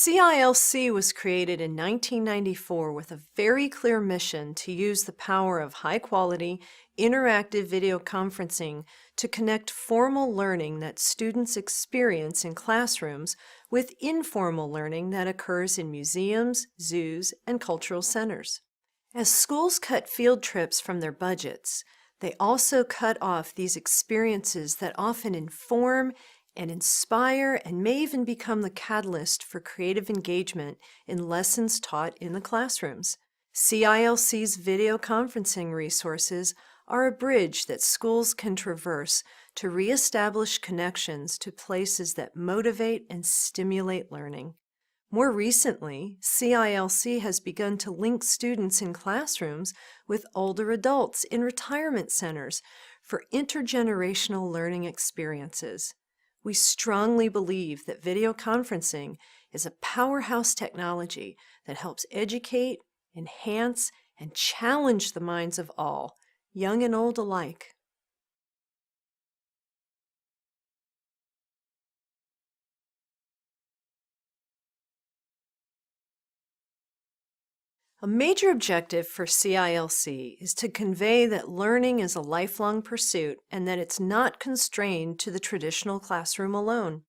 CILC was created in 1994 with a very clear mission to use the power of high-quality, interactive video conferencing to connect formal learning that students experience in classrooms with informal learning that occurs in museums, zoos, and cultural centers. As schools cut field trips from their budgets, they also cut off these experiences that often inform and inspire and may even become the catalyst for creative engagement in lessons taught in the classrooms. CILC's video conferencing resources are a bridge that schools can traverse to reestablish connections to places that motivate and stimulate learning. More recently, CILC has begun to link students in classrooms with older adults in retirement centers for intergenerational learning experiences. We strongly believe that video conferencing is a powerhouse technology that helps educate, enhance, and challenge the minds of all, young and old alike. A major objective for CILC is to convey that learning is a lifelong pursuit and that it's not constrained to the traditional classroom alone.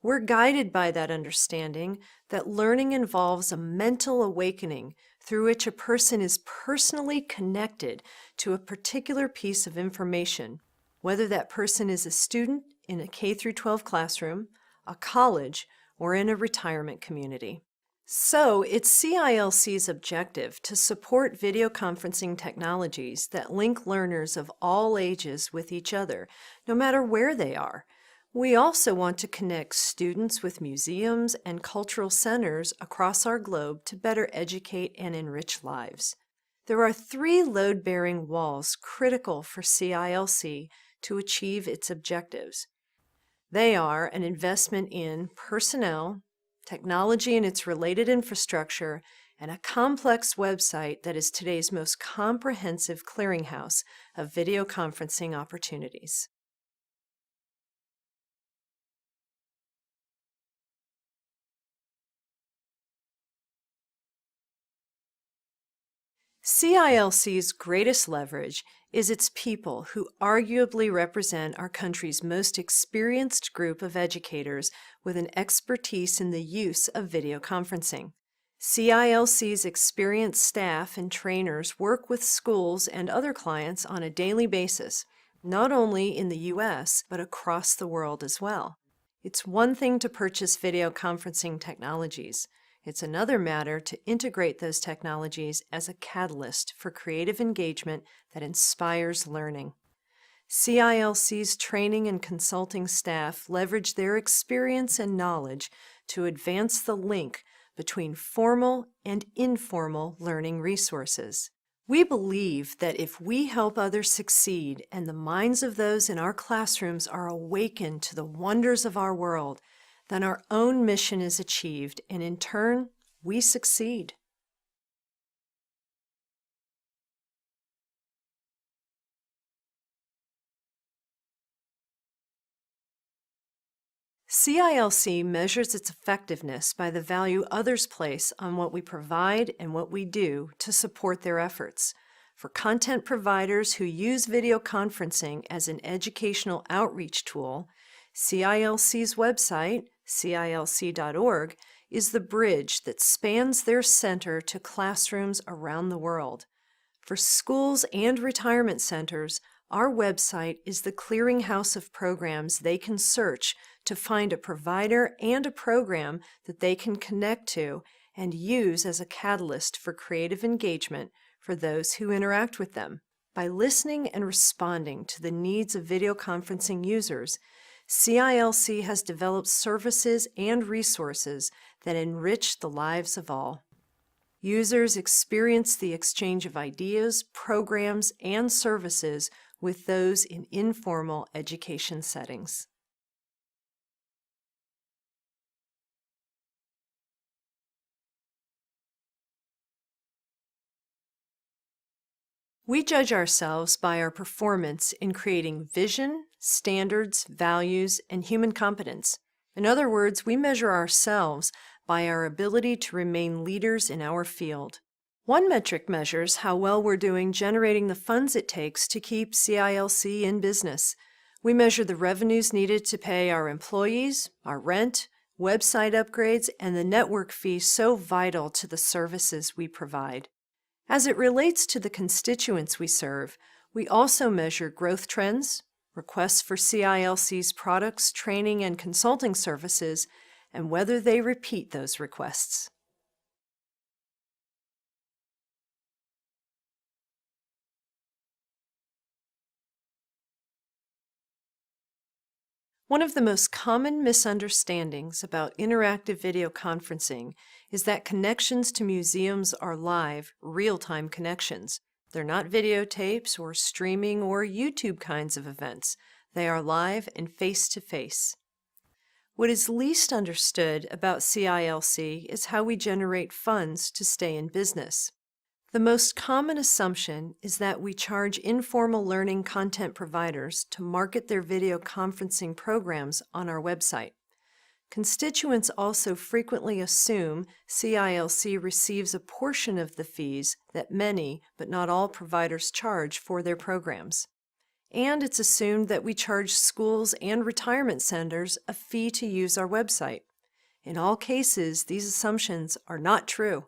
We're guided by that understanding that learning involves a mental awakening through which a person is personally connected to a particular piece of information, whether that person is a student in a K-12 classroom, a college, or in a retirement community. So, it's CILC's objective to support video conferencing technologies that link learners of all ages with each other, no matter where they are. We also want to connect students with museums and cultural centers across our globe to better educate and enrich lives. There are 3 load-bearing walls critical for CILC to achieve its objectives. They are an investment in personnel, technology and its related infrastructure, and a complex website that is today's most comprehensive clearinghouse of video conferencing opportunities. CILC's greatest leverage is its people who arguably represent our country's most experienced group of educators with an expertise in the use of video conferencing. CILC's experienced staff and trainers work with schools and other clients on a daily basis, not only in the U.S., but across the world as well. It's one thing to purchase video conferencing technologies. It's another matter to integrate those technologies as a catalyst for creative engagement that inspires learning. CILC's training and consulting staff leverage their experience and knowledge to advance the link between formal and informal learning resources. We believe that if we help others succeed and the minds of those in our classrooms are awakened to the wonders of our world, then our own mission is achieved, and in turn, we succeed. CILC measures its effectiveness by the value others place on what we provide and what we do to support their efforts. For content providers who use video conferencing as an educational outreach tool, CILC's website, cilc.org, is the bridge that spans their center to classrooms around the world. For schools and retirement centers, our website is the clearinghouse of programs they can search to find a provider and a program that they can connect to and use as a catalyst for creative engagement for those who interact with them. By listening and responding to the needs of video conferencing users, CILC has developed services and resources that enrich the lives of all. Users experience the exchange of ideas, programs, and services with those in informal education settings. We judge ourselves by our performance in creating vision, standards, values, and human competence. In other words, we measure ourselves by our ability to remain leaders in our field. One metric measures how well we're doing generating the funds it takes to keep CILC in business. We measure the revenues needed to pay our employees, our rent, website upgrades, and the network fee so vital to the services we provide. As it relates to the constituents we serve, we also measure growth trends, requests for CILC's products, training, and consulting services, and whether they repeat those requests. One of the most common misunderstandings about interactive video conferencing is that connections to museums are live, real-time connections. They're not videotapes or streaming or YouTube kinds of events. They are live and face-to-face. What is least understood about CILC is how we generate funds to stay in business. The most common assumption is that we charge informal learning content providers to market their video conferencing programs on our website. Constituents also frequently assume CILC receives a portion of the fees that many, but not all providers charge for their programs. And it's assumed that we charge schools and retirement centers a fee to use our website. In all cases, these assumptions are not true.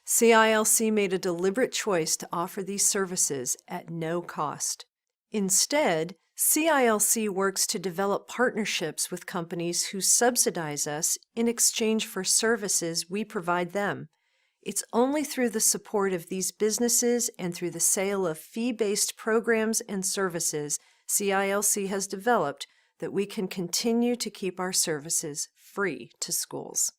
CILC made a deliberate choice to offer these services at no cost. Instead, CILC works to develop partnerships with companies who subsidize us in exchange for services we provide them. It's only through the support of these businesses and through the sale of fee-based programs and services CILC has developed that we can continue to keep our services free to schools.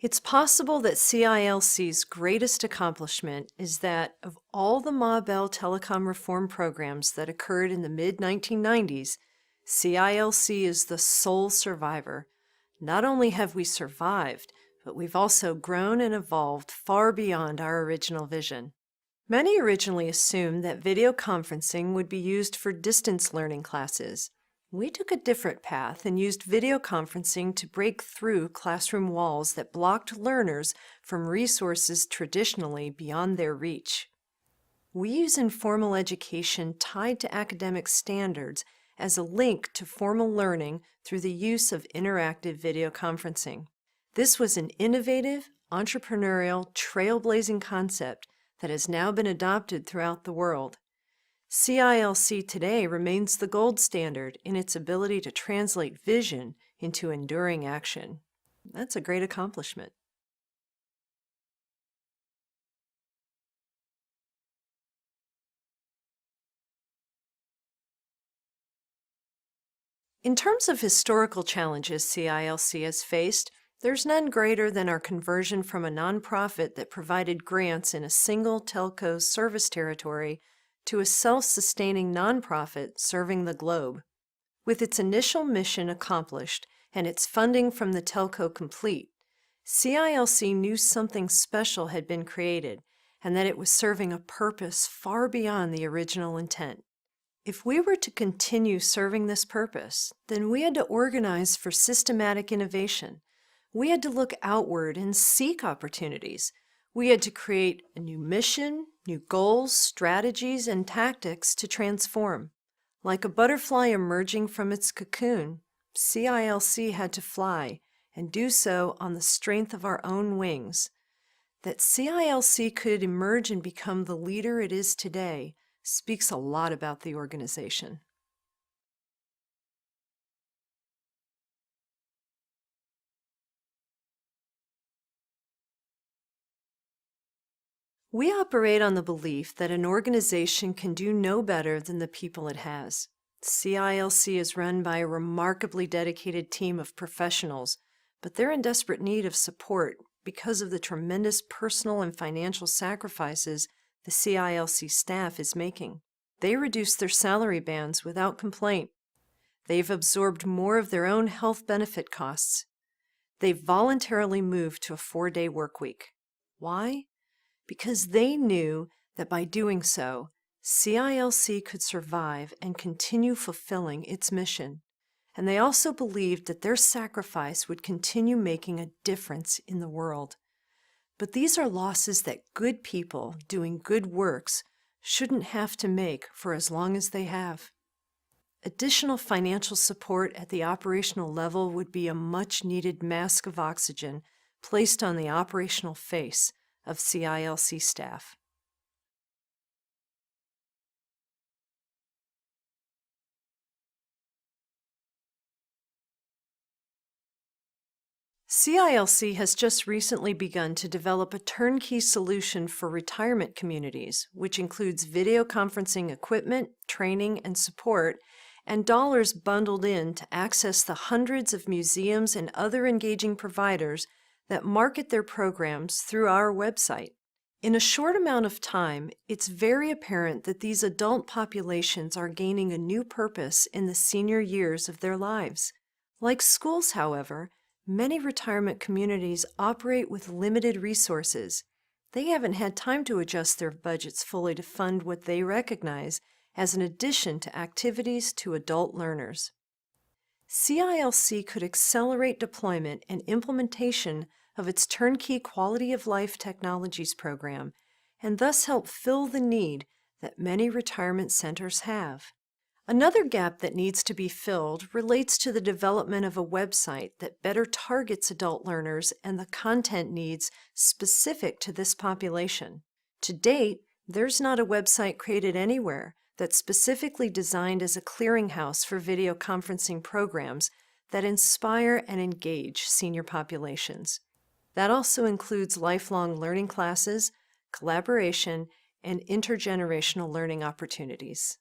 It's possible that CILC's greatest accomplishment is that of all the Ma Bell telecom reform programs that occurred in the mid-1990s, CILC is the sole survivor. Not only have we survived, but we've also grown and evolved far beyond our original vision. Many originally assumed that video conferencing would be used for distance learning classes. We took a different path and used video conferencing to break through classroom walls that blocked learners from resources traditionally beyond their reach. We use informal education tied to academic standards as a link to formal learning through the use of interactive video conferencing. This was an innovative, entrepreneurial, trailblazing concept that has now been adopted throughout the world. CILC today remains the gold standard in its ability to translate vision into enduring action. That's a great accomplishment. In terms of historical challenges CILC has faced, there's none greater than our conversion from a nonprofit that provided grants in a single telco service territory to a self-sustaining nonprofit serving the globe. With its initial mission accomplished and its funding from the telco complete, CILC knew something special had been created and that it was serving a purpose far beyond the original intent. If we were to continue serving this purpose, then we had to organize for systematic innovation. We had to look outward and seek opportunities. We had to create a new mission, new goals, strategies, and tactics to transform. Like a butterfly emerging from its cocoon, CILC had to fly and do so on the strength of our own wings. That CILC could emerge and become the leader it is today speaks a lot about the organization. We operate on the belief that an organization can do no better than the people it has. CILC is run by a remarkably dedicated team of professionals, but they're in desperate need of support because of the tremendous personal and financial sacrifices the CILC staff is making. They reduce their salary bands without complaint. They've absorbed more of their own health benefit costs. They've voluntarily moved to a 4-day work week. Why? Because they knew that by doing so, CILC could survive and continue fulfilling its mission. And they also believed that their sacrifice would continue making a difference in the world. But these are losses that good people doing good works shouldn't have to make for as long as they have. Additional financial support at the operational level would be a much-needed mask of oxygen placed on the operational face of CILC staff. CILC has just recently begun to develop a turnkey solution for retirement communities, which includes video conferencing equipment, training, and support, and dollars bundled in to access the hundreds of museums and other engaging providers that market their programs through our website. In a short amount of time, it's very apparent that these adult populations are gaining a new purpose in the senior years of their lives. Like schools, however, many retirement communities operate with limited resources. They haven't had time to adjust their budgets fully to fund what they recognize as an addition to activities to adult learners. CILC could accelerate deployment and implementation of its turnkey quality of life technologies program and thus help fill the need that many retirement centers have. Another gap that needs to be filled relates to the development of a website that better targets adult learners and the content needs specific to this population. To date, there's not a website created anywhere that's specifically designed as a clearinghouse for video conferencing programs that inspire and engage senior populations. That also includes lifelong learning classes, collaboration, and intergenerational learning opportunities.